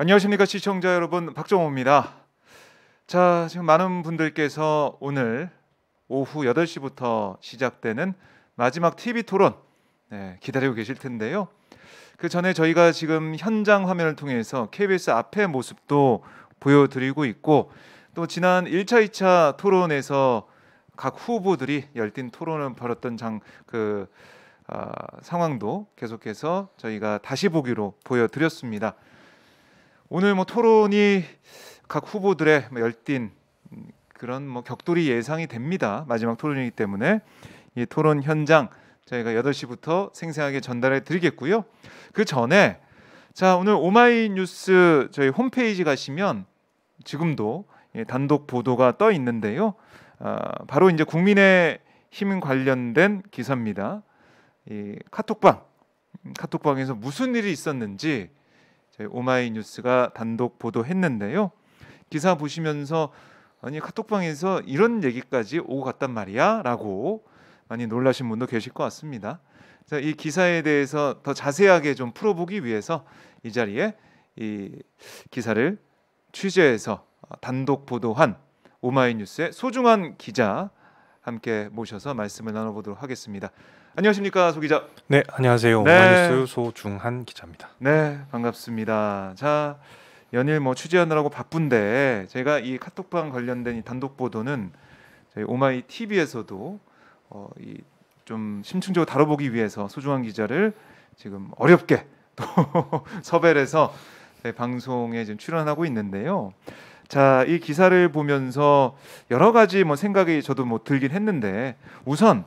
안녕하십니까 시청자 여러분, 박정호입니다. 자, 지금 많은 분들께서 오늘 오후 8시부터 시작되는 마지막 TV 토론 기다리고 계실 텐데요. 그 전에 저희가 지금 현장 화면을 통해서 KBS 앞의 모습도 보여드리고 있고, 또 지난 1차, 2차 토론에서 각 후보들이 열띤 토론을 벌였던 상황도 계속해서 저희가 다시 보기로 보여드렸습니다. 오늘 토론이 각 후보들의 열띤 그런 격돌이 예상이 됩니다. 마지막 토론이기 때문에 이 토론 현장 저희가 8시부터 생생하게 전달해 드리겠고요. 그 전에 오늘 오마이뉴스 저희 홈페이지 가시면 지금도 단독 보도가 떠 있는데요. 바로 이제 국민의힘 관련된 기사입니다. 이 카톡방에서 무슨 일이 있었는지 저희 오마이뉴스가 단독 보도했는데요. 기사 보시면서 아니 카톡방에서 이런 얘기까지 오고 갔단 말이야? 라고 많이 놀라신 분도 계실 것 같습니다. 이 기사에 대해서 더 자세하게 좀 풀어보기 위해서 이 자리에 이 기사를 취재해서 단독 보도한 오마이뉴스의 소중한 기자 함께 모셔서 말씀을 나눠보도록 하겠습니다. 안녕하십니까, 소 기자. 네, 안녕하세요. 오마이뉴스 소중한 기자입니다. 네, 반갑습니다. 자, 연일 취재하느라고 바쁜데 제가 이 카톡방 관련된 이 단독 보도는 저희 오마이 TV에서도 좀 심층적으로 다뤄보기 위해서 소중한 기자를 지금 어렵게 또 섭외를 해서 방송에 지금 출연하고 있는데요. 자, 이 기사를 보면서 여러 가지 생각이 저도 들긴 했는데, 우선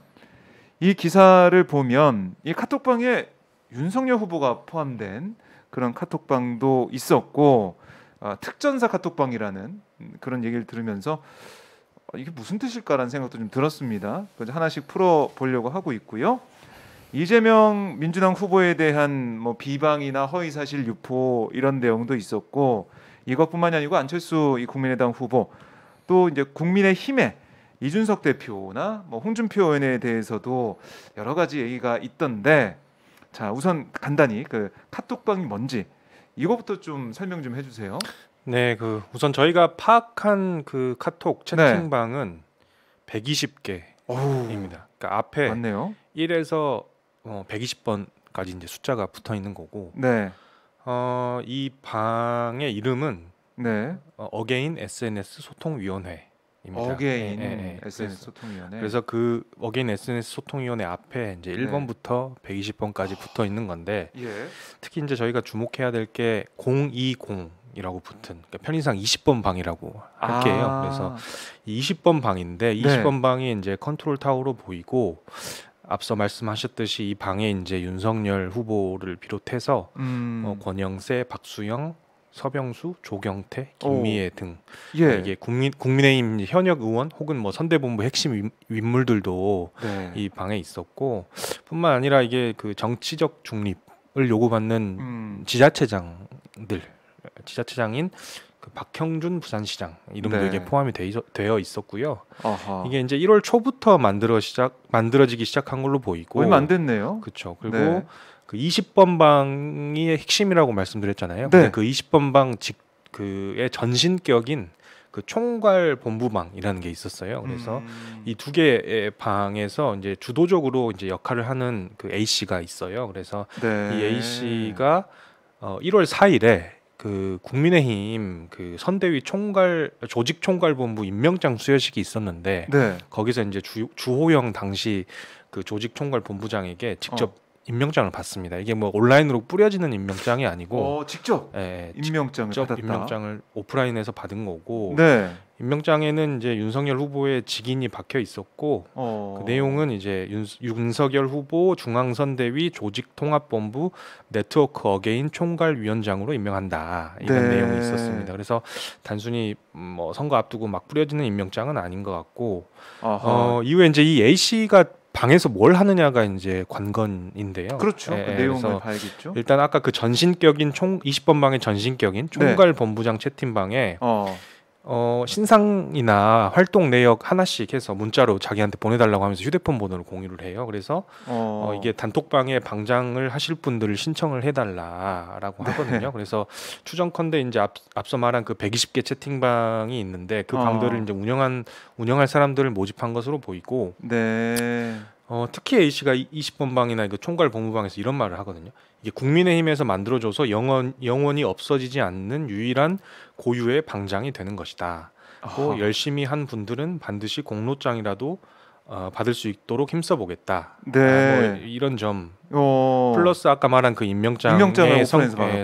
이 기사를 보면 이 카톡방에 윤석열 후보가 포함된 그런 카톡방도 있었고, 특전사 카톡방이라는 그런 얘기를 들으면서 이게 무슨 뜻일까라는 생각도 좀 들었습니다. 그래서 하나씩 풀어보려고 하고 있고요. 이재명 민주당 후보에 대한 비방이나 허위사실 유포 이런 내용도 있었고, 이것뿐만이 아니고 안철수 이 국민의당 후보, 또 이제 국민의힘의 이준석 대표나 홍준표 의원에 대해서도 여러 가지 얘기가 있던데, 자, 우선 간단히 그 카톡방이 뭔지 이거부터 좀 설명 좀 해주세요. 네, 우선 저희가 파악한 그 카톡 채팅방은 120개입니다. 그러니까 앞에 맞네요. 1에서 120번까지 이제 숫자가 붙어 있는 거고, 네. 이 방의 이름은 네. 어게인 SNS 소통위원회입니다. 어게인 네. SNS 소통위원회. 그래서 그 어게인 SNS 소통위원회 앞에 이제 1번부터 120번까지 붙어 있는 건데, 특히 이제 저희가 주목해야 될 게 020이라고 붙은, 그러니까 편의상 20번 방이라고 할게요. 그래서 20번 방인데 20번 방이 이제 컨트롤 타워로 보이고, 앞서 말씀하셨듯이 이 방에 이제 윤석열 후보를 비롯해서 권영세, 박수영, 서병수, 조경태, 김미애 등 이게 국민의힘 현역 의원 혹은 선대본부 핵심 인물들도 이 방에 있었고, 뿐만 아니라 이게 그 정치적 중립을 요구받는 지자체장인 그 박형준 부산시장 이름도 이게 포함이 되어 있었고요. 이게 이제 1월 초부터 만들어지기 시작한 걸로 보이고, 얼마 안 됐네요. 그렇죠. 그리고 그 20번 방이 핵심이라고 말씀드렸잖아요. 그 20번 방 그의 전신격인 그 총괄 본부방이라는 게 있었어요. 그래서 이 두 개의 방에서 이제 주도적으로 이제 역할을 하는 그 A 씨가 있어요. 그래서 이 A 씨가 1월 4일에 그 국민의힘 그 선대위 조직 총괄본부 임명장 수여식이 있었는데, 거기서 이제 주호영 당시 그 조직 총괄본부장에게 직접 임명장을 받습니다. 이게 온라인으로 뿌려지는 임명장이 아니고 직접 임명장을 받았다. 임명장을 오프라인에서 받은 거고, 임명장에는 이제 윤석열 후보의 직인이 박혀 있었고, 그 내용은 이제 윤석열 후보 중앙선대위 조직통합본부 네트워크 어게인 총괄위원장으로 임명한다, 이런 내용이 있었습니다. 그래서 단순히 선거 앞두고 막 뿌려지는 임명장은 아닌 것 같고, 이후에 이제 이 A 씨가 방에서 뭘 하느냐가 이제 관건인데요. 그렇죠. 그 내용을 봐야겠죠. 일단 아까 그 전신격인 20번 방의 전신격인 총괄 본부장 채팅방에 신상이나 활동 내역 하나씩 해서 문자로 자기한테 보내달라고 하면서 휴대폰 번호를 공유를 해요. 그래서 이게 단톡방에 방장을 하실 분들을 신청을 해달라라고 하거든요. 그래서 추정컨대 이제 앞서 말한 그 120개 채팅방이 있는데 그 방들을 이제 운영할 사람들을 모집한 것으로 보이고, 네. 특히 A 씨가 20번 방이나 그 총괄 법무방에서 이런 말을 하거든요. 이게 국민의힘에서 만들어줘서 영원히 없어지지 않는 유일한 고유의 방장이 되는 것이다. 또 열심히 한 분들은 반드시 공로장이라도 받을 수 있도록 힘써보겠다. 네. 뭐 이런 점 플러스 아까 말한 그 임명장의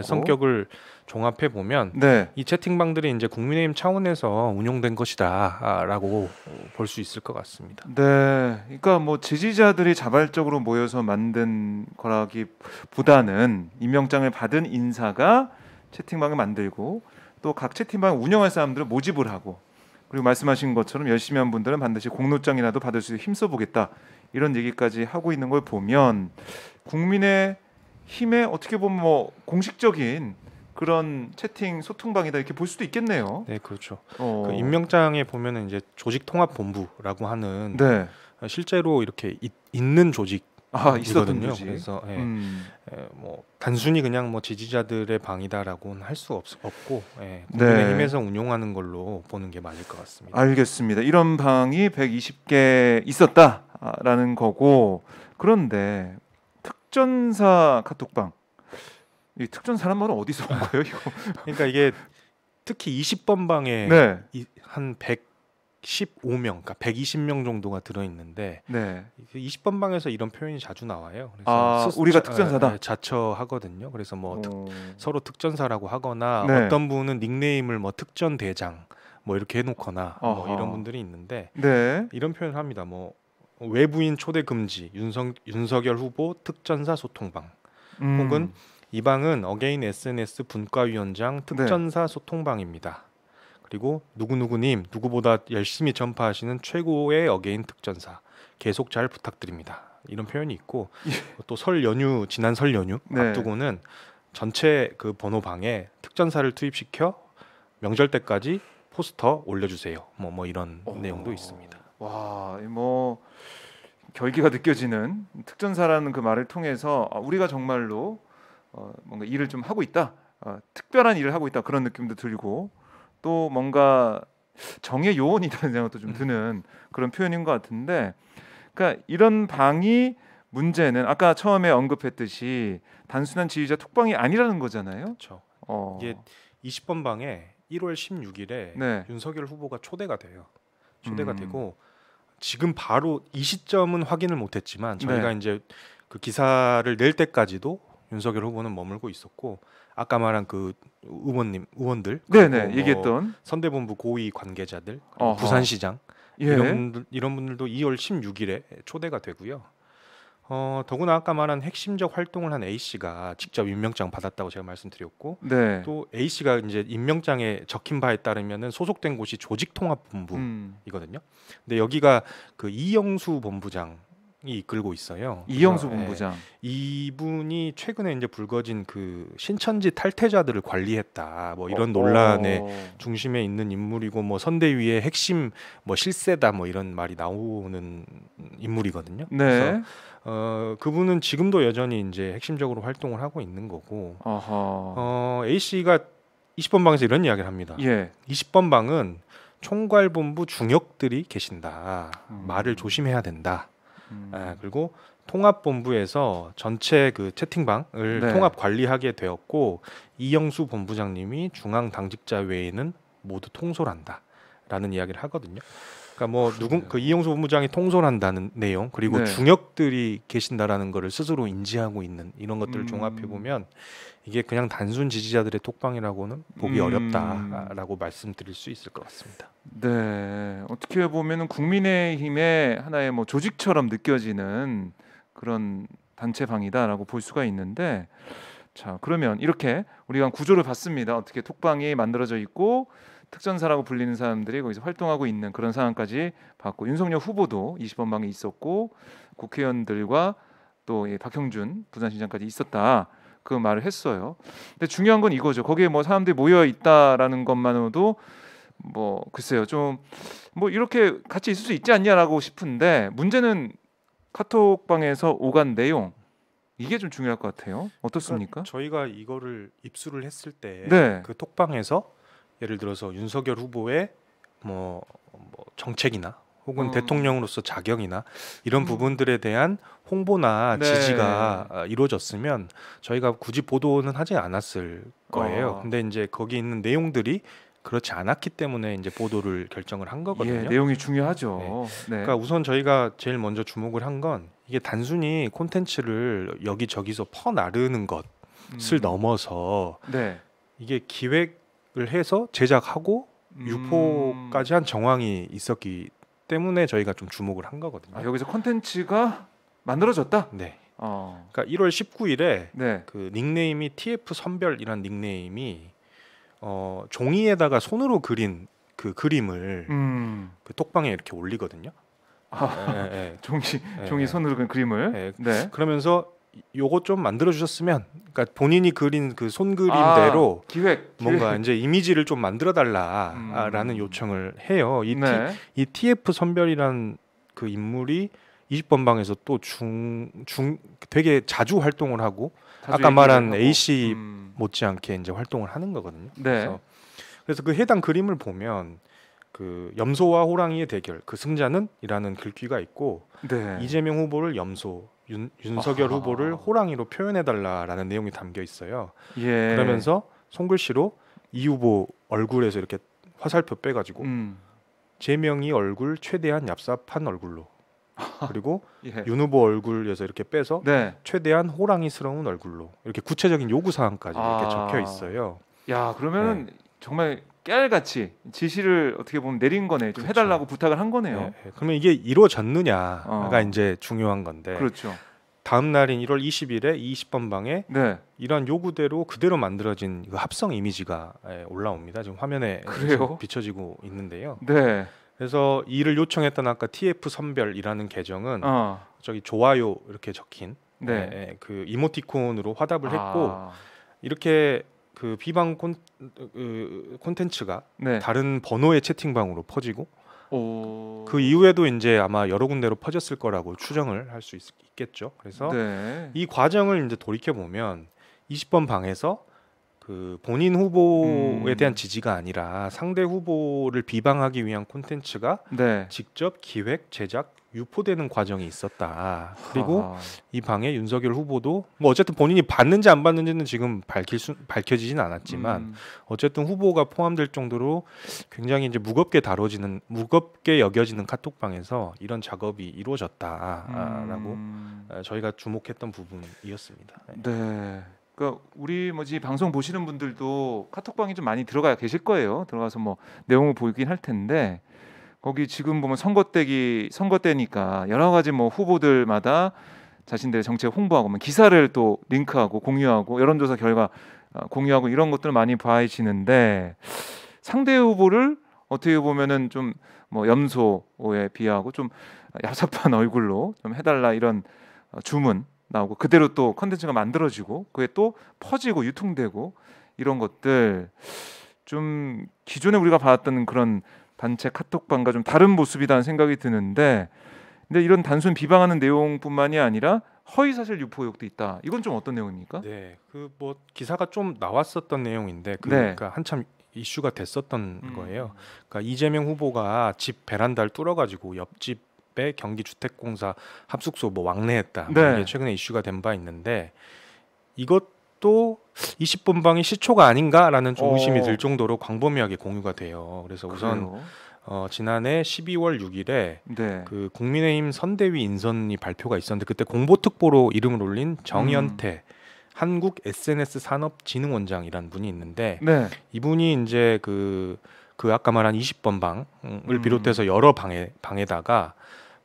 성격을 종합해 보면 네. 이 채팅방들이 이제 국민의힘 차원에서 운용된 것이다라고 볼 수 있을 것 같습니다. 네, 그러니까 뭐 지지자들이 자발적으로 모여서 만든 거라기보다는 임명장을 받은 인사가 채팅방을 만들고 또 각 채팅방을 운영할 사람들을 모집을 하고, 그리고 말씀하신 것처럼 열심히 한 분들은 반드시 공로장이라도 받을 수 있도록 힘써보겠다, 이런 얘기까지 하고 있는 걸 보면 국민의힘의 어떻게 보면 뭐 공식적인 그런 채팅 소통방이다, 이렇게 볼 수도 있겠네요. 네, 그렇죠. 그 임명장에 보면은 이제 조직통합본부라고 하는 네. 실제로 이렇게 있는 조직이거든요. 그래서 뭐 단순히 그냥 뭐 지지자들의 방이다라고는 할 수 없고 국민의힘에서 운용하는 걸로 보는 게 맞을 것 같습니다. 알겠습니다. 이런 방이 120개 있었다라는 거고, 그런데 특전사 카톡방, 이 특전사란 말은 어디서 온 거예요, 이거? 그러니까 이게 특히 20번 방에 네. 한 115명, 그러니까 120명 정도가 들어 있는데, 네. 20번 방에서 이런 표현이 자주 나와요. 그래서 우리가 특전사다. 자처하거든요. 그래서 뭐 서로 특전사라고 하거나 네. 어떤 분은 닉네임을 뭐 특전 대장 뭐 이렇게 해놓거나 뭐 이런 분들이 있는데, 네. 이런 표현을 합니다. 뭐 외부인 초대 금지, 윤석열 후보 특전사 소통방, 혹은 이 방은 어게인 SNS 분과위원장 특전사 소통방입니다. 그리고 누구누구님 누구보다 열심히 전파하시는 최고의 어게인 특전사, 계속 잘 부탁드립니다. 이런 표현이 있고, 또 지난 설 연휴 앞두고는 전체 그 번호방에 특전사를 투입시켜 명절 때까지 포스터 올려주세요. 뭐 이런 내용도 있습니다. 와, 뭐 결기가 느껴지는 특전사라는 그 말을 통해서 우리가 정말로 뭔가 일을 좀 하고 있다, 특별한 일을 하고 있다, 그런 느낌도 들고, 또 뭔가 정의 요원이라는 생각도 좀 드는 그런 표현인 것 같은데, 그러니까 이런 방이 문제는 아까 처음에 언급했듯이 단순한 지휘자 톡방이 아니라는 거잖아요. 그렇죠. 이게 20번 방에 1월 16일에 윤석열 후보가 초대가 돼요. 초대가 되고, 지금 바로 이 시점은 확인을 못했지만 저희가 이제 그 기사를 낼 때까지도 윤석열 후보는 머물고 있었고, 아까 말한 그 의원들, 얘기했던 선대본부 고위 관계자들, 부산시장 이런 분들도 2월 16일에 초대가 되고요. 더구나 아까 말한 핵심적 활동을 한 A 씨가 직접 임명장 받았다고 제가 말씀드렸고, 또 A 씨가 이제 임명장에 적힌 바에 따르면은 소속된 곳이 조직통합본부이거든요. 근데 여기가 그 이영수 본부장이 이끌고 있어요. 이영수 본부장. 이분이 최근에 이제 불거진 그 신천지 탈퇴자들을 관리했다, 뭐 이런 논란의 중심에 있는 인물이고, 뭐 선대위의 핵심 뭐 실세다, 뭐 이런 말이 나오는 인물이거든요. 그래서 그분은 지금도 여전히 이제 핵심적으로 활동을 하고 있는 거고, A 씨가 20번 방에서 이런 이야기를 합니다. 20번 방은 총괄본부 중역들이 계신다. 말을 조심해야 된다. 그리고 통합본부에서 전체 그 채팅방을 통합 관리하게 되었고, 이영수 본부장님이 중앙 당직자 외에는 모두 통솔한다라는 이야기를 하거든요. 그러니까 뭐 그 이영수 본부장이 통솔한다는 내용, 그리고 중역들이 계신다라는 거를 스스로 인지하고 있는 이런 것들을 종합해 보면 이게 그냥 단순 지지자들의 톡방이라고는 보기 어렵다라고 말씀드릴 수 있을 것 같습니다. 네, 어떻게 보면은 국민의힘의 하나의 뭐 조직처럼 느껴지는 그런 단체방이다라고 볼 수가 있는데, 자, 그러면 이렇게 우리가 구조를 봤습니다. 어떻게 톡방이 만들어져 있고 특전사라고 불리는 사람들이 거기서 활동하고 있는 그런 상황까지 봤고, 윤석열 후보도 20번 방에 있었고 국회의원들과 또 박형준 부산시장까지 있었다, 그 말을 했어요. 근데 중요한 건 이거죠. 거기에 뭐 사람들이 모여 있다라는 것만으로도 뭐 글쎄요, 좀 뭐 이렇게 같이 있을 수 있지 않냐라고 싶은데 문제는 카톡방에서 오간 내용 이게 좀 중요할 것 같아요. 어떻습니까? 그러니까 저희가 이거를 입수를 했을 때 네. 그 톡방에서 예를 들어서 윤석열 후보의 뭐 정책이나 혹은 대통령으로서 자격이나 이런 부분들에 대한 홍보나 네. 지지가 이루어졌으면 저희가 굳이 보도는 하지 않았을 거예요. 근데 이제 거기 있는 내용들이 그렇지 않았기 때문에 이제 보도를 결정을 한 거거든요. 예, 내용이 중요하죠. 네. 그러니까 우선 저희가 제일 먼저 주목을 한 건 이게 단순히 콘텐츠를 여기저기서 퍼나르는 것을 넘어서 네. 이게 기획을 해서 제작하고 유포까지 한 정황이 있었기 때문에 저희가 좀 주목을 한 거거든요. 아, 여기서 콘텐츠가 만들어졌다? 네. 어. 그러니까 1월 19일에 네. 그 닉네임이 TF 선별이란 닉네임이 종이에다가 손으로 그린 그 그림을 그 톡방에 이렇게 올리거든요. 종이 손으로 그린 그림을. 네. 그러면서 요거 좀 만들어 주셨으면, 그러니까 본인이 그린 그 손그림대로 기획. 뭔가 이제 이미지를 좀 만들어 달라라는 요청을 해요. 이 TF 선별이란 그 인물이 20번 방에서 또 되게 자주 활동을 하고 아까 말한 AC 못지않게 이제 활동을 하는 거거든요. 네. 그래서 그 해당 그림을 보면 그 염소와 호랑이의 대결, 그 승자는이라는 글귀가 있고 네. 이재명 후보를 염소, 윤석열 후보를 호랑이로 표현해 달라라는 내용이 담겨 있어요. 예. 그러면서 손글씨로 이 후보 얼굴에서 이렇게 화살표 빼가지고 재명이 얼굴 최대한 얍삽한 얼굴로, 그리고 윤 후보 얼굴에서 이렇게 빼서 최대한 호랑이스러운 얼굴로, 이렇게 구체적인 요구 사항까지 이렇게 적혀 있어요. 야, 그러면은 정말 깨알같이 지시를 어떻게 보면 내린 거네. 좀 해달라고 부탁을 한 거네요. 그러면 이게 이루어졌느냐가 이제 중요한 건데. 그렇죠. 다음 날인 1월 20일에 20번 방에 이러한 요구대로 그대로 만들어진 그 합성 이미지가 올라옵니다. 지금 화면에 비춰지고 있는데요. 네. 그래서 이를 요청했던 아까 TF 선별이라는 계정은 저기 좋아요 이렇게 적힌 그 이모티콘으로 화답을 했고, 이렇게 그 비방 콘텐츠가 다른 번호의 채팅방으로 퍼지고 그 이후에도 이제 아마 여러 군데로 퍼졌을 거라고 추정을 할 수 있겠죠. 그래서 이 과정을 이제 돌이켜 보면 20번 방에서 그 본인 후보에 대한 지지가 아니라 상대 후보를 비방하기 위한 콘텐츠가 직접 기획, 제작, 유포되는 과정이 있었다. 그리고 이 방에 윤석열 후보도 뭐 어쨌든 본인이 받는지 안 받는지는 지금 밝혀지진 않았지만 어쨌든 후보가 포함될 정도로 굉장히 이제 무겁게 여겨지는 카톡방에서 이런 작업이 이루어졌다라고 저희가 주목했던 부분이었습니다. 네. 그러니까 우리 뭐지 방송 보시는 분들도 카톡방이 좀 많이 들어가 계실 거예요. 들어가서 뭐 내용을 보긴 할 텐데 거기 지금 보면 선거 때니까 여러 가지 뭐 후보들마다 자신들의 정책 홍보하고 뭐 기사를 또 링크하고 공유하고 여론조사 결과 공유하고 이런 것들 많이 봐지는데 상대 후보를 어떻게 보면은 좀 뭐 염소에 비하고 좀 얍삽한 얼굴로 좀 해달라 이런 주문 나오고 그대로 또 컨텐츠가 만들어지고 그게 또 퍼지고 유통되고 이런 것들 좀 기존에 우리가 봐왔던 그런 단체 카톡방과 좀 다른 모습이라는 생각이 드는데, 근데 이런 단순 비방하는 내용뿐만이 아니라 허위사실 유포 의혹도 있다. 이건 좀 어떤 내용입니까? 네, 그 뭐 기사가 좀 나왔었던 내용인데 그러니까 한참 이슈가 됐었던 거예요. 그러니까 이재명 후보가 집 베란다를 뚫어가지고 옆집에 경기주택공사 합숙소 뭐 왕래했다. 이게 최근에 이슈가 된 바 있는데 이것도 20번 방이 시초가 아닌가라는 좀 의심이 들 정도로 광범위하게 공유가 돼요. 그래서 우선 지난해 12월 6일에 그 국민의힘 선대위 인선이 발표가 있었는데 그때 공보특보로 이름을 올린 정연태 한국 SNS 산업진흥원장이라는 분이 있는데 이분이 이제 그 아까 말한 20번 방을 비롯해서 여러 방에다가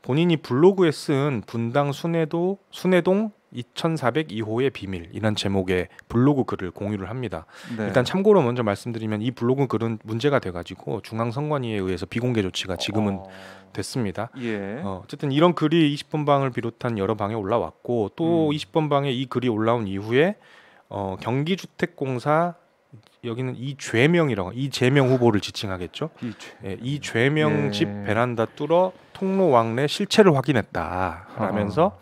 본인이 블로그에 쓴 분당 순회동 2402호의 비밀 이란 제목의 블로그 글을 공유를 합니다. 일단 참고로 먼저 말씀드리면 이 블로그 글은 문제가 돼가지고 중앙선관위에 의해서 비공개 조치가 지금은 됐습니다. 어쨌든 이런 글이 20번 방을 비롯한 여러 방에 올라왔고 또 20번 방에 이 글이 올라온 이후에 경기주택공사 여기는 이죄명이라고 이재명 후보를 지칭하겠죠. 이죄명 집 베란다 뚫어 통로 왕래 실체를 확인했다 하면서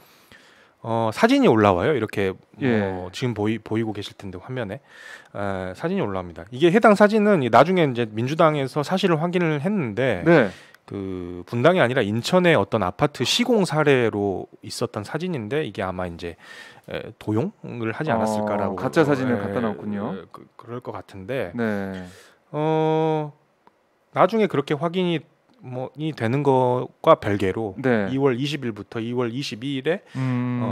사진이 올라와요. 이렇게 지금 보이고 계실 텐데 화면에 사진이 올라옵니다. 이게 해당 사진은 나중에 이제 민주당에서 사실을 확인을 했는데 그 분당이 아니라 인천의 어떤 아파트 시공 사례로 있었던 사진인데 이게 아마 이제 도용을 하지 않았을까라고 가짜 사진을 갖다 놨군요. 그럴 것 같은데 나중에 그렇게 확인이 되는 것과 별개로 2월 20일부터 2월 22일에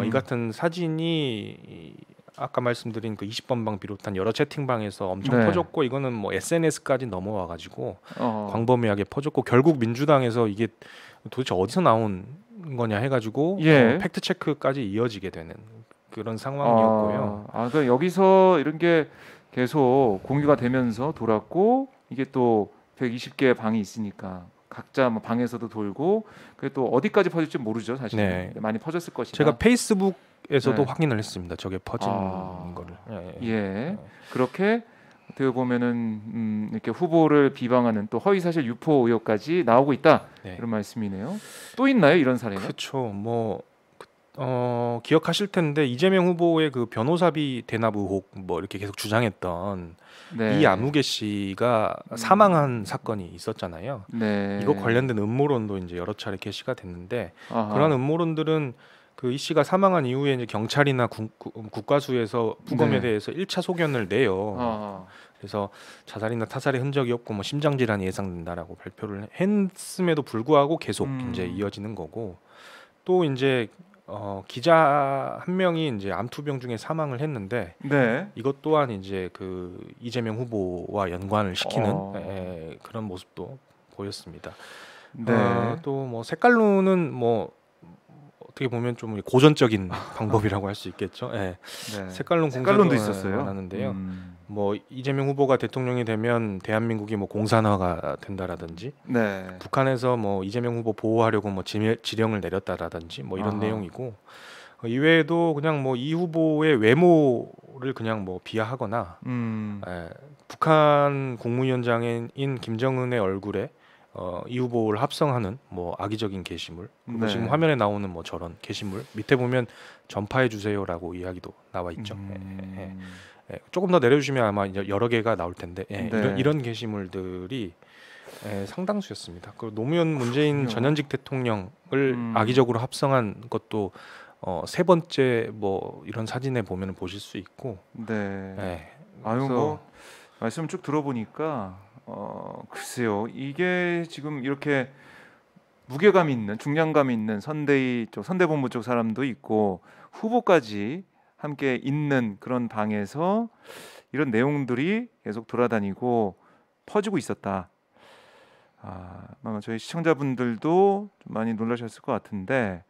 이 같은 사진이 아까 말씀드린 그 20번 방 비롯한 여러 채팅방에서 엄청 퍼졌고 이거는 뭐 SNS까지 넘어와가지고 광범위하게 퍼졌고 결국 민주당에서 이게 도대체 어디서 나온 거냐 해가지고 팩트 체크까지 이어지게 되는 그런 상황이었고요. 그러니까 여기서 이런 게 계속 공유가 되면서 돌았고 이게 또 120개의 방이 있으니까 각자 뭐 방에서도 돌고 그게 또 어디까지 퍼질지 모르죠 사실. 많이 퍼졌을 것이다. 제가 페이스북에서도 확인을 했습니다. 저게 퍼진 거를. 그렇게 어떻게 보면은 이렇게 후보를 비방하는 또 허위사실 유포 의혹까지 나오고 있다 이런 말씀이네요. 또 있나요 이런 사례가? 그렇죠. 기억하실 텐데 이재명 후보의 그 변호사비 대납 의혹 이렇게 계속 주장했던 이아무개 씨가 사망한 사건이 있었잖아요. 이거 관련된 음모론도 이제 여러 차례 게시가 됐는데 그런 음모론들은 그 이 씨가 사망한 이후에 이제 경찰이나 국과수에서 부검에 대해서 1차 소견을 내요. 그래서 자살이나 타살의 흔적이 없고 뭐 심장 질환이 예상된다라고 발표를 했음에도 불구하고 계속 이제 이어지는 거고 또 이제 기자 한 명이 이제 암투병 중에 사망을 했는데 이것 또한 이제 그 이재명 후보와 연관을 시키는 그런 모습도 보였습니다. 또 뭐 색깔론은 어떻게 보면 좀 고전적인 방법이라고 할 수 있겠죠. 색깔론도 있었어요. 하는데요. 이재명 후보가 대통령이 되면 대한민국이 공산화가 된다라든지 북한에서 이재명 후보 보호하려고 지령을 내렸다라든지 이런 내용이고 이외에도 그냥 이 후보의 외모를 그냥 비하하거나 북한 국무위원장인 김정은의 얼굴에 이 후보를 합성하는 악의적인 게시물 그리고 지금 화면에 나오는 저런 게시물 밑에 보면 전파해 주세요라고 이야기도 나와 있죠. 조금 더 내려주시면 아마 이제 여러 개가 나올 텐데 이런 게시물들이 상당수였습니다. 그 노무현 문재인 전현직 대통령을 악의적으로 합성한 것도 세 번째 이런 사진에 보면 보실 수 있고 말씀 쭉 들어보니까 글쎄요 이게 지금 이렇게 무게감 있는 중량감 있는 선대위 쪽 선대본부 쪽 사람도 있고 후보까지 함께 있는 그런 방에서 이런 내용들이 계속 돌아다니고 퍼지고 있었다. 아마 저희 시청자분들도 좀 많이 놀라셨을 것 같은데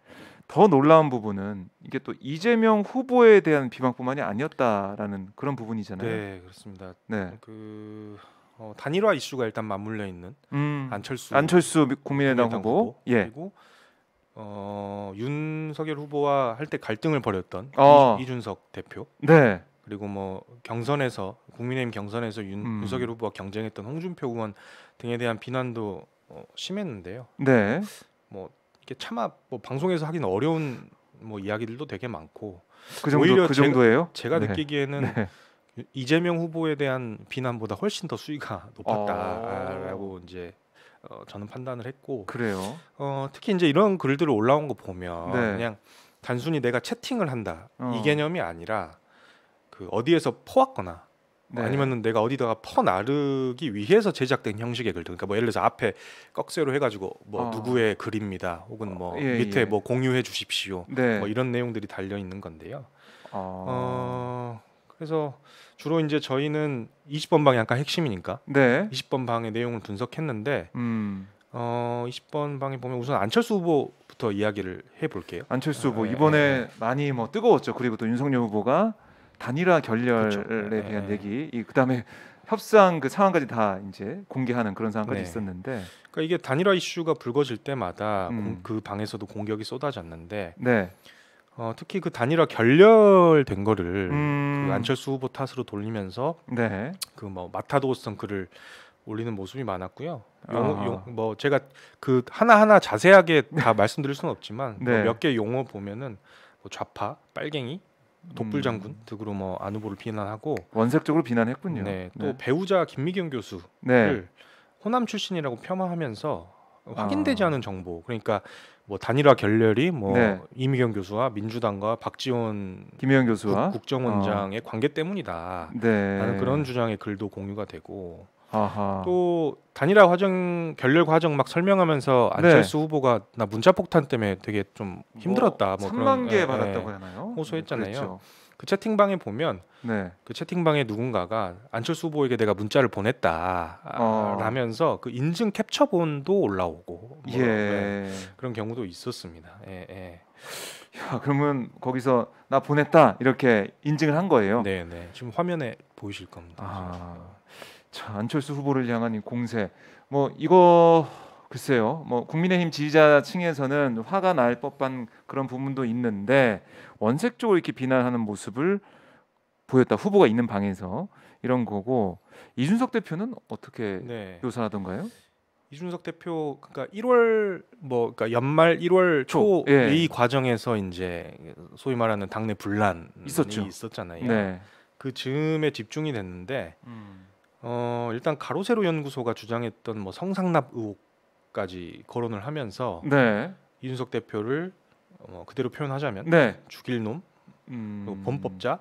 더 놀라운 부분은 이게 또 이재명 후보에 대한 비방뿐만이 아니었다라는 그런 부분이잖아요. 네, 그렇습니다. 단일화 이슈가 일단 맞물려 있는 안철수 국민의당 후보 그리고 윤석열 후보와 할 때 갈등을 벌였던 이준석 대표 그리고 경선에서 국민의힘 경선에서 윤석열 후보와 경쟁했던 홍준표 의원 등에 대한 비난도 심했는데요. 이게 차마 방송에서 하기는 어려운 이야기들도 되게 많고 오히려 그 정도예요? 제가 느끼기에는 이재명 후보에 대한 비난보다 훨씬 더 수위가 높았다라고 이제 저는 판단을 했고 그래요. 특히 이제 이런 글들을 올라온 거 보면 그냥 단순히 내가 채팅을 한다 이 개념이 아니라 그 어디에서 퍼왔거나 아니면은 내가 어디다가 퍼 나르기 위해서 제작된 형식의 글들. 그러니까 예를 들어서 앞에 꺽쇠로 해가지고 누구의 글입니다. 혹은 밑에 공유해 주십시오. 이런 내용들이 달려 있는 건데요. 그래서 주로 이제 저희는 20번 방이 약간 핵심이니까 20번 방의 내용을 분석했는데 20번 방에 보면 우선 안철수 후보부터 이야기를 해볼게요. 안철수 후보 이번에 많이 뜨거웠죠. 그리고 또 윤석열 후보가 단일화 결렬에 대한 얘기, 그다음에 협상 그 상황까지 다 이제 공개하는 그런 상황까지 있었는데, 그러니까 이게 단일화 이슈가 불거질 때마다 그 방에서도 공격이 쏟아졌는데, 특히 그 단일화 결렬된 거를 그 안철수 후보 탓으로 돌리면서 네. 그 뭐 마타도어성 글을 올리는 모습이 많았고요. 뭐 제가 그 하나하나 자세하게 다 말씀드릴 수는 없지만 네. 몇 개 용어 보면은 뭐 좌파, 빨갱이, 독불장군 등으로 뭐 안 후보를 비난하고 원색적으로 비난했군요. 네, 또 배우자 김미경 교수를 네. 호남 출신이라고 폄하하면서 확인되지 않은 정보, 그러니까 뭐 단일화 결렬이 뭐 네. 이미경 교수와 민주당과 박지원 김혜영 교수와 국정원장의 관계 때문이다. 네. 라는 그런 주장의 글도 공유가 되고 아하. 또 단일화 과정 결렬 과정 막 설명하면서 안철수 후보가 나 문자 폭탄 때문에 되게 좀 힘들었다. 뭐 3만 개 그런, 받았다고 하나요? 호소했잖아요. 그렇죠. 그 채팅방에 보면 네. 그 채팅방에 누군가가 안철수 후보에게 내가 문자를 보냈다 라면서 그 인증 캡처본도 올라오고 뭐, 예. 그런 경우도 있었습니다. 예. 야, 그러면 거기서 나 보냈다 이렇게 인증을 한 거예요. 네. 지금 화면에 보이실 겁니다. 자, 안철수 후보를 향한 이 공세. 뭐 이거 글쎄요. 뭐 국민의힘 지지자층에서는 화가 날 법한 그런 부분도 있는데 원색적으로 이렇게 비난하는 모습을 보였다. 후보가 있는 방에서 이런 거고 이준석 대표는 어떻게 묘사하던가요? 이준석 대표 그러니까 1월 뭐 그러니까 연말 1월 초 이 과정에서 이제 소위 말하는 당내 분란이 있었잖아요. 네. 그 즈음에 집중이 됐는데 일단 가로세로 연구소가 주장했던 뭐 성상납 의혹까지 거론을 하면서 이준석 대표를 그대로 표현하자면 죽일 놈, 범법자,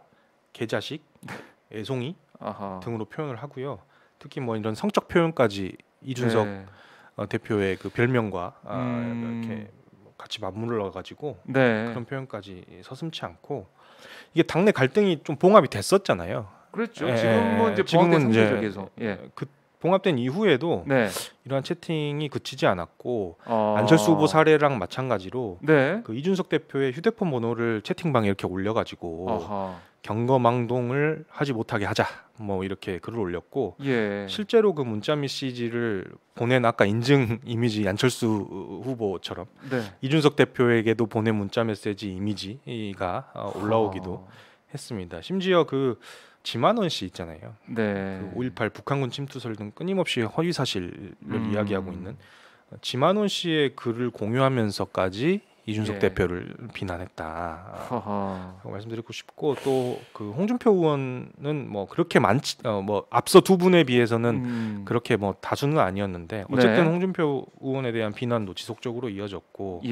개자식, 애송이 등으로 표현을 하고요. 특히 뭐 이런 성적 표현까지 이준석 대표의 그 별명과 이렇게 같이 맞물러 가지고 그런 표현까지 서슴지 않고 이게 당내 갈등이 좀 봉합이 됐었잖아요. 그렇죠. 지금은 이제 계속. 그 봉합된 이후에도 이러한 채팅이 그치지 않았고 안철수 후보 사례랑 마찬가지로 그 이준석 대표의 휴대폰 번호를 채팅방에 이렇게 올려가지고 경거망동을 하지 못하게 하자 뭐 이렇게 글을 올렸고 실제로 그 문자 메시지를 보낸 아까 인증 이미지 안철수 후보처럼 이준석 대표에게도 보낸 문자 메시지 이미지가 올라오기도 했습니다. 심지어 그 지만원 씨 있잖아요. 그 5.18 북한군 침투설 등 끊임없이 허위 사실을 이야기하고 있는 지만원 씨의 글을 공유하면서까지 이준석 대표를 비난했다라고 말씀드리고 싶고 또 그 홍준표 의원은 뭐 그렇게 뭐 앞서 두 분에 비해서는 그렇게 뭐 다수는 아니었는데 어쨌든 홍준표 의원에 대한 비난도 지속적으로 이어졌고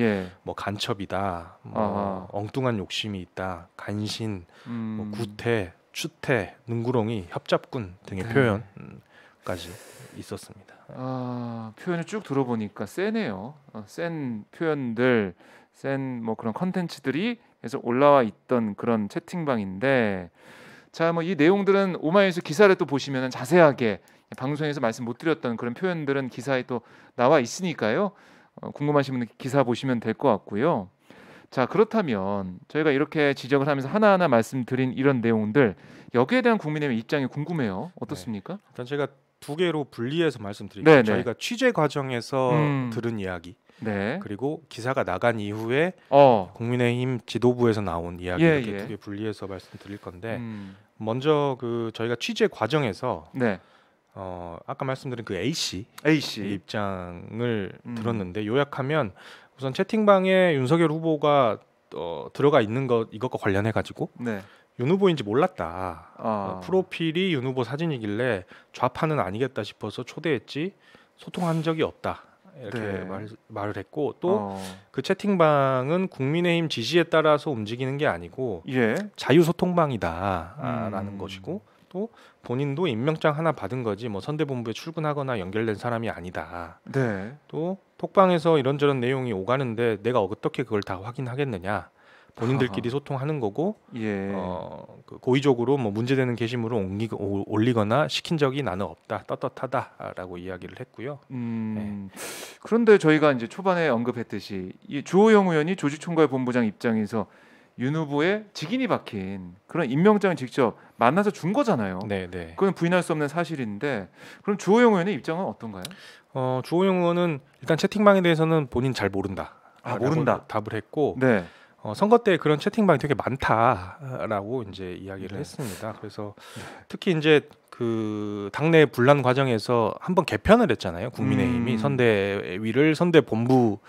뭐 간첩이다, 뭐 엉뚱한 욕심이 있다, 간신, 뭐 구태, 추태, 능구렁이, 협잡군 등의 표현까지 있었습니다. 표현을 쭉 들어보니까 세네요. 센 표현들, 센 뭐 그런 컨텐츠들이 계속 올라와 있던 그런 채팅방인데, 자, 뭐 이 내용들은 오마이뉴스 기사를 또 보시면 자세하게 방송에서 말씀 못 드렸던 그런 표현들은 기사에 또 나와 있으니까요. 궁금하신 분들 기사 보시면 될 것 같고요. 자, 그렇다면 저희가 이렇게 지적을 하면서 하나하나 말씀드린 이런 내용들, 여기에 대한 국민의힘 입장이 궁금해요. 어떻습니까? 일단 제가 두 개로 분리해서 말씀드릴게요. 저희가 취재 과정에서 들은 이야기, 그리고 기사가 나간 이후에 국민의힘 지도부에서 나온 이야기 이렇게 두 개 분리해서 말씀드릴 건데 먼저 그 저희가 취재 과정에서 아까 말씀드린 그 A씨 입장을 들었는데 요약하면 우선 채팅방에 윤석열 후보가 들어가 있는 것 이것과 관련해 가지고 윤 후보인지 몰랐다. 프로필이 윤 후보 사진이길래 좌파는 아니겠다 싶어서 초대했지 소통한 적이 없다. 이렇게 말을 했고 또 그 채팅방은 국민의힘 지시에 따라서 움직이는 게 아니고 자유소통방이다라는 것이고 또 본인도 임명장 하나 받은 거지 뭐 선대본부에 출근하거나 연결된 사람이 아니다. 또 톡방에서 이런저런 내용이 오가는데 내가 어떻게 그걸 다 확인하겠느냐. 본인들끼리 소통하는 거고 그 고의적으로 뭐 문제되는 게시물을 올리거나 시킨 적이 나는 없다. 떳떳하다라고 이야기를 했고요. 그런데 저희가 이제 초반에 언급했듯이 이 주호영 의원이 조직총괄본부장 입장에서 윤 후보의 직인이 박힌 그런 임명장을 직접 만나서 준 거잖아요. 그건 부인할 수 없는 사실인데 그럼 주호영 의원의 입장은 어떤가요? 주호영 의원은 일단 채팅방에 대해서는 본인 잘 모른다. 모른다. 답을 했고 선거 때 그런 채팅방이 되게 많다라고 이제 이야기를 했습니다. 그래서 특히 이제 그 당내 분란 과정에서 한번 개편을 했잖아요. 국민의힘이 선대위를 선대본부로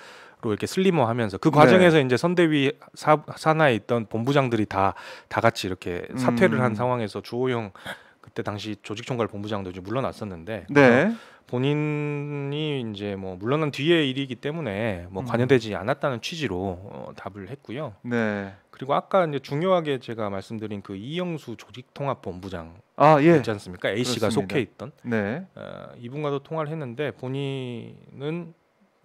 이렇게 슬리머하면서 그 과정에서 이제 선대위 산하에 있던 본부장들이 다 같이 이렇게 사퇴를 한 상황에서 주호영 그때 당시 조직총괄 본부장도 이제 물러났었는데 본인이 이제 뭐 물러난 뒤의 일이기 때문에 뭐 관여되지 않았다는 취지로 답을 했고요. 그리고 아까 이제 중요하게 제가 말씀드린 그 이영수 조직통합본부장 있지 않습니까? A 씨가 속해 있던 이분과도 통화를 했는데 본인은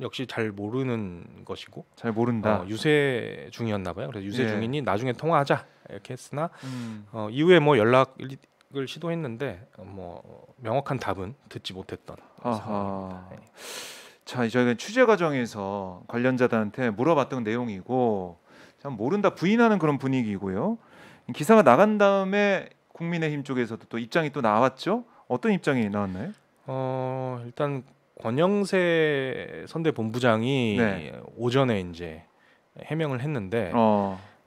역시 잘 모르는 것이고 잘 모른다. 유세 중이었나 봐요. 그래서 유세 중이니 나중에 통화하자 이렇게 했으나 이후에 뭐 연락을 시도했는데 뭐 명확한 답은 듣지 못했던 상황입니다. 자, 저희가 취재 과정에서 관련자들한테 물어봤던 내용이고 참 모른다 부인하는 그런 분위기고요. 기사가 나간 다음에 국민의힘 쪽에서도 또 입장이 또 나왔죠. 어떤 입장이 나왔나요? 일단 권영세 선대본부장이 오전에 이제 해명을 했는데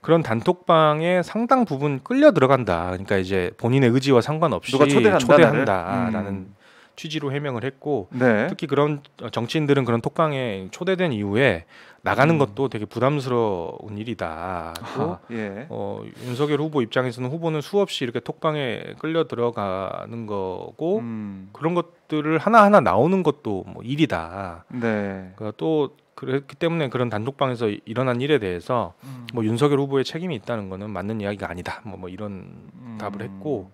그런 단톡방에 상당 부분 끌려 들어간다. 그러니까 이제 본인의 의지와 상관없이 누가 초대한다라는 취지로 해명을 했고 특히 그런 정치인들은 그런 톡방에 초대된 이후에 나가는 것도 되게 부담스러운 일이다. 또 윤석열 후보 입장에서는 후보는 수없이 이렇게 톡방에 끌려 들어가는 거고 그런 것들을 하나하나 나오는 것도 뭐 일이다. 그러니까 또 그렇기 때문에 그런 단톡방에서 일어난 일에 대해서 뭐 윤석열 후보의 책임이 있다는 거는 맞는 이야기가 아니다. 뭐 이런 답을 했고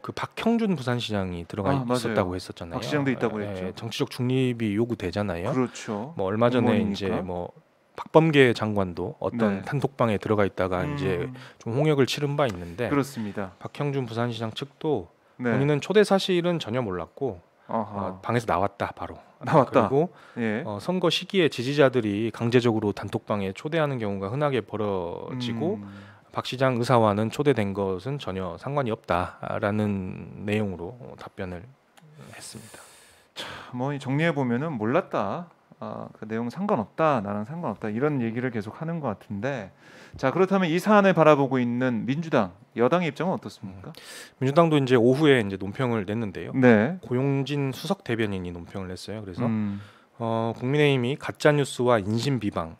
그 박형준 부산시장이 들어가 있었다고 했었잖아요. 박 시장도 있다고 했죠. 정치적 중립이 요구되잖아요. 그렇죠. 뭐 얼마 전에 이제 뭐 박범계 장관도 어떤 단톡방에 들어가 있다가 이제 좀 홍역을 치른 바 있는데 박형준 부산시장 측도 본인은 초대 사실은 전혀 몰랐고 방에서 나왔다 바로. 그리고 선거 시기에 지지자들이 강제적으로 단톡방에 초대하는 경우가 흔하게 벌어지고 박 시장 의사와는 초대된 것은 전혀 상관이 없다라는 내용으로 답변을 했습니다. 뭐 정리해 보면은 몰랐다. 그 내용 상관없다. 나랑 상관없다. 이런 얘기를 계속 하는 것 같은데 자 그렇다면 이 사안을 바라보고 있는 민주당 여당의 입장은 어떻습니까? 민주당도 이제 오후에 이제 논평을 냈는데요. 고용진 수석 대변인이 논평을 냈어요. 그래서 국민의힘이 가짜 뉴스와 인신 비방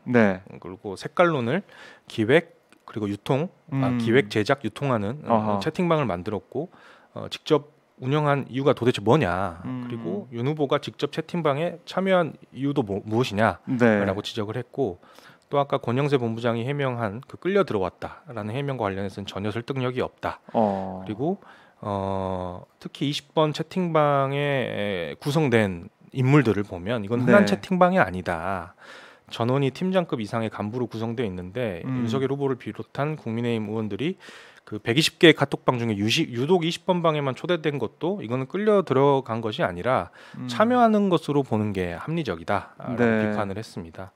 그리고 색깔론을 기획 그리고 유통 기획 제작 유통하는 채팅방을 만들었고 직접 운영한 이유가 도대체 뭐냐 그리고 윤 후보가 직접 채팅방에 참여한 이유도 무엇이냐라고 지적을 했고 또 아까 권영세 본부장이 해명한 그 끌려 들어왔다라는 해명과 관련해서는 전혀 설득력이 없다. 그리고 특히 20번 채팅방에 구성된 인물들을 보면 이건 흔한 채팅방이 아니다. 전원이 팀장급 이상의 간부로 구성되어 있는데 윤석열 후보를 비롯한 국민의힘 의원들이 그 120개의 카톡방 중에 유독 20번 방에만 초대된 것도 이거는 끌려 들어간 것이 아니라 참여하는 것으로 보는 게 합리적이다라고 비판을 했습니다.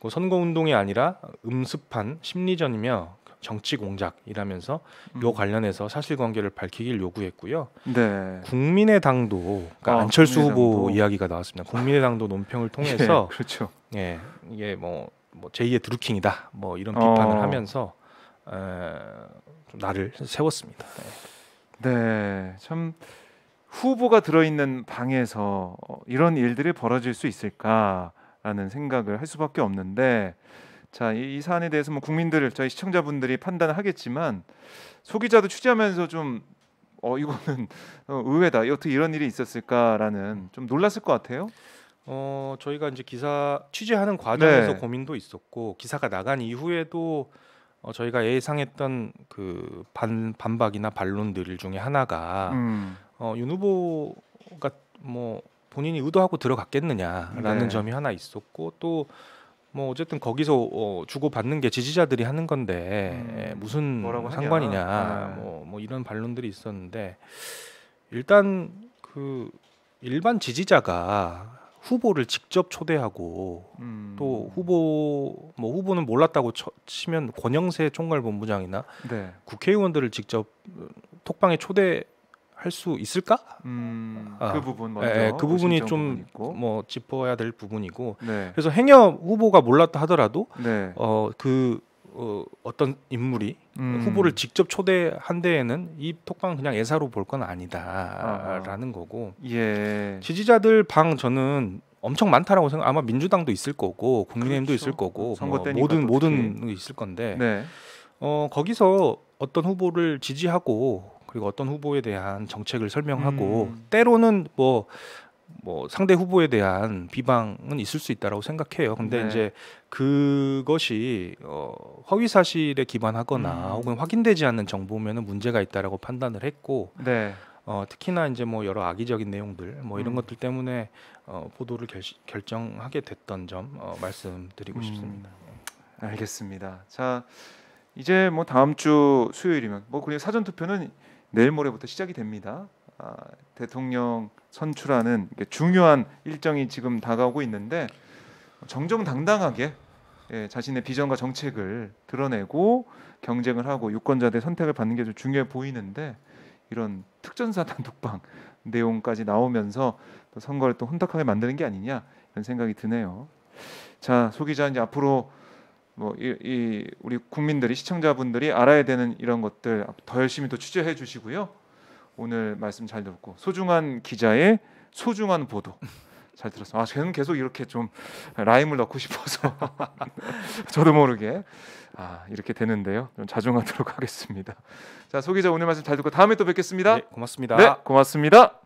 선거운동이 아니라 음습한 심리전이며 정치 공작이라면서 요 관련해서 사실관계를 밝히길 요구했고요. 국민의당도 그러니까 안철수 후보 이야기가 나왔습니다. 국민의당도 논평을 통해서 이게 뭐 제2의 드루킹이다 뭐 이런 비판을 하면서 좀 날을 세웠습니다. 참 후보가 들어있는 방에서 이런 일들이 벌어질 수 있을까라는 생각을 할 수밖에 없는데 자, 이 사안에 대해서 뭐 국민들 저희 시청자분들이 판단을 하겠지만 소기자도 취재하면서 좀 이거는 의외다. 어떻게 이런 일이 있었을까라는 좀 놀랐을 것 같아요. 저희가 이제 기사 취재하는 과정에서 고민도 있었고 기사가 나간 이후에도 저희가 예상했던 그 반박이나 반론들 중에 하나가 윤 후보가 뭐 본인이 의도하고 들어갔겠느냐라는 점이 하나 있었고 또 뭐 어쨌든 거기서 주고 받는 게 지지자들이 하는 건데 무슨 상관이냐 뭐 이런 반론들이 있었는데 일단 그 일반 지지자가 후보를 직접 초대하고 또 후보는 몰랐다고 치면 권영세 총괄본부장이나 국회의원들을 직접 톡방에 초대할 할 수 있을까? 그 부분 먼저 예, 그 부분이 의심쩍은 좀 부분이 있고. 뭐 짚어야 될 부분이고 네. 그래서 행여 후보가 몰랐다 하더라도 네. 어떤 인물이 후보를 직접 초대한 데에는 이 톡방은 그냥 예사로 볼 건 아니다라는 거고 예. 지지자들 방 저는 엄청 많다라고 생각. 아마 민주당도 있을 거고 국민의힘도 그렇죠. 있을 거고 선거 뭐 때니까 또 모든 있을 건데 네. 거기서 어떤 후보를 지지하고 그리고 어떤 후보에 대한 정책을 설명하고 때로는 뭐 상대 후보에 대한 비방은 있을 수 있다라고 생각해요. 근데 네. 이제 그것이 허위 사실에 기반하거나 혹은 확인되지 않는 정보면은 문제가 있다라고 판단을 했고 네. 특히나 이제 뭐 여러 악의적인 내용들 뭐 이런 것들 때문에 보도를 결정하게 됐던 점 말씀드리고 싶습니다. 알겠습니다. 자, 이제 뭐 다음 주 수요일이면 뭐 그리고 사전 투표는 내일 모레부터 시작이 됩니다. 대통령 선출하는 중요한 일정이 지금 다가오고 있는데 정정당당하게 자신의 비전과 정책을 드러내고 경쟁을 하고 유권자들의 선택을 받는 게 좀 중요해 보이는데 이런 특전사 단독방 내용까지 나오면서 또 선거를 또 혼탁하게 만드는 게 아니냐 이런 생각이 드네요. 자, 소 기자 이제 앞으로 뭐 우리 국민들이 시청자분들이 알아야 되는 이런 것들 더 열심히 또 취재해 주시고요. 오늘 말씀 잘 들었고 소중한 기자의 소중한 보도 잘 들었어요. 저는 계속 이렇게 좀 라임을 넣고 싶어서 저도 모르게 이렇게 되는데요. 좀 자중하도록 하겠습니다. 자, 소 기자 오늘 말씀 잘 듣고 다음에 또 뵙겠습니다. 네, 고맙습니다. 네, 고맙습니다.